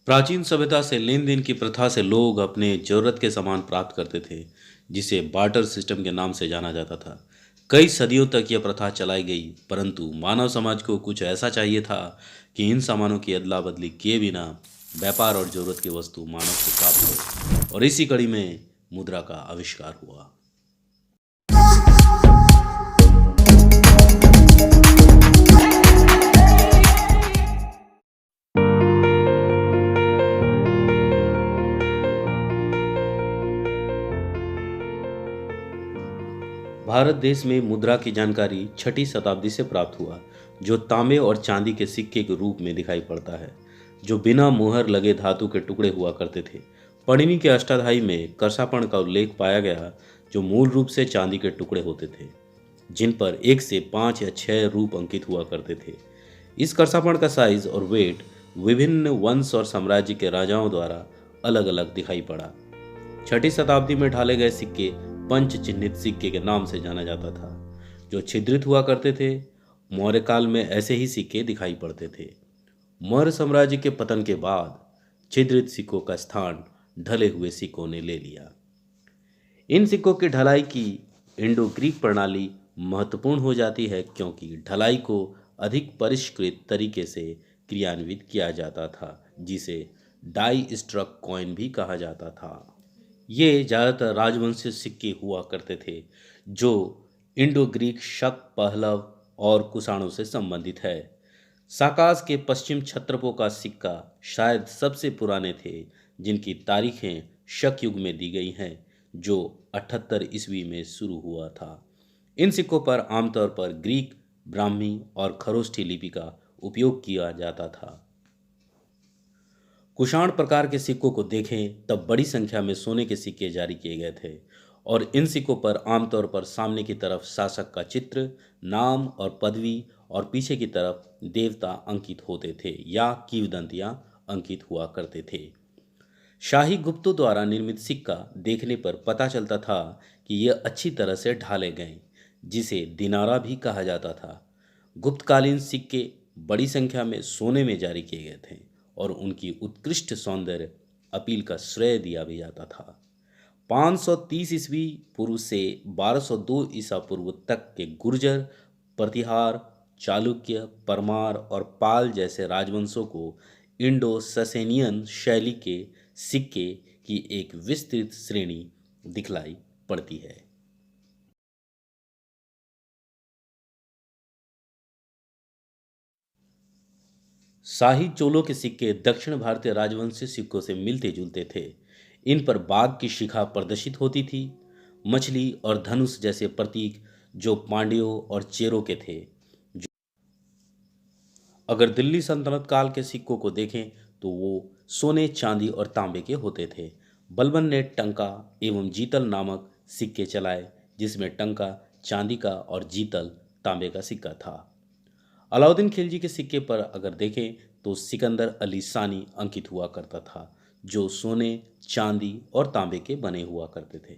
प्राचीन सभ्यता से लेन देन की प्रथा से लोग अपने जरूरत के सामान प्राप्त करते थे, जिसे बार्टर सिस्टम के नाम से जाना जाता था। कई सदियों तक यह प्रथा चलाई गई, परंतु मानव समाज को कुछ ऐसा चाहिए था कि इन सामानों की अदला बदली किए बिना व्यापार और जरूरत की वस्तु मानव को प्राप्त हो। और इसी कड़ी में मुद्रा का आविष्कार हुआ। भारत देश में मुद्रा की जानकारी छठी शताब्दी से प्राप्त हुआ, जो तांबे और चांदी के सिक्के के रूप में दिखाई पड़ता है, जो बिना मुहर लगे धातु के टुकड़े हुआ करते थे। पणिनि के अष्टाध्यायी में करसापण का उल्लेख पाया गया, जो मूल रूप से चांदी के टुकड़े होते थे, जिन पर 1 से 5 या 6 रूप अंकित हुआ करते थे। इस करसापण का साइज और वेट विभिन्न वंश और साम्राज्य के राजाओं द्वारा अलग अलग दिखाई पड़ा। छठी शताब्दी में ढाले गए सिक्के पंच चिन्हित सिक्के के नाम से जाना जाता था, जो छिद्रित हुआ करते थे। मौर्य काल में ऐसे ही सिक्के दिखाई पड़ते थे। मौर्य साम्राज्य के पतन के बाद छिद्रित सिक्कों का स्थान ढले हुए सिक्कों ने ले लिया। इन सिक्कों की ढलाई की इंडो ग्रीक प्रणाली महत्वपूर्ण हो जाती है, क्योंकि ढलाई को अधिक परिष्कृत तरीके से क्रियान्वित किया जाता था, जिसे डाई स्ट्रक कॉइन भी कहा जाता था। ये ज़्यादातर राजवंशीय सिक्के हुआ करते थे, जो इंडो ग्रीक, शक, पहलव और कुषाणों से संबंधित है। साकास के पश्चिम क्षत्रपों का सिक्का शायद सबसे पुराने थे, जिनकी तारीखें शक युग में दी गई हैं, जो 78 ईस्वी में शुरू हुआ था। इन सिक्कों पर आमतौर पर ग्रीक, ब्राह्मी और खरोष्ठी लिपि का उपयोग किया जाता था। कुषाण प्रकार के सिक्कों को देखें तब बड़ी संख्या में सोने के सिक्के जारी किए गए थे, और इन सिक्कों पर आमतौर पर सामने की तरफ शासक का चित्र, नाम और पदवी, और पीछे की तरफ देवता अंकित होते थे या किंवदंतियां अंकित हुआ करते थे। शाही गुप्तों द्वारा निर्मित सिक्का देखने पर पता चलता था कि यह अच्छी तरह से ढाले गए, जिसे दिनारा भी कहा जाता था। गुप्तकालीन सिक्के बड़ी संख्या में सोने में जारी किए गए थे, और उनकी उत्कृष्ट सौंदर्य अपील का श्रेय दिया भी जाता था। 530 ईस्वी पूर्व से 1202 ईसा पूर्व तक के गुर्जर, प्रतिहार, चालुक्य, परमार और पाल जैसे राजवंशों को इंडो ससेनियन शैली के सिक्के की एक विस्तृत श्रेणी दिखलाई पड़ती है। शाही चोलों के सिक्के दक्षिण भारतीय राजवंशीय सिक्कों से मिलते जुलते थे। इन पर बाघ की शिखा प्रदर्शित होती थी, मछली और धनुष जैसे प्रतीक, जो पांड्यों और चेरों के थे। अगर दिल्ली सल्तनत काल के सिक्कों को देखें तो वो सोने, चांदी और तांबे के होते थे। बलबन ने टंका एवं जीतल नामक सिक्के चलाए, जिसमें टंका चांदी का और जीतल तांबे का सिक्का था। अलाउद्दीन खिलजी के सिक्के पर अगर देखें तो सिकंदर अली सानी अंकित हुआ करता था, जो सोने, चांदी और तांबे के बने हुआ करते थे।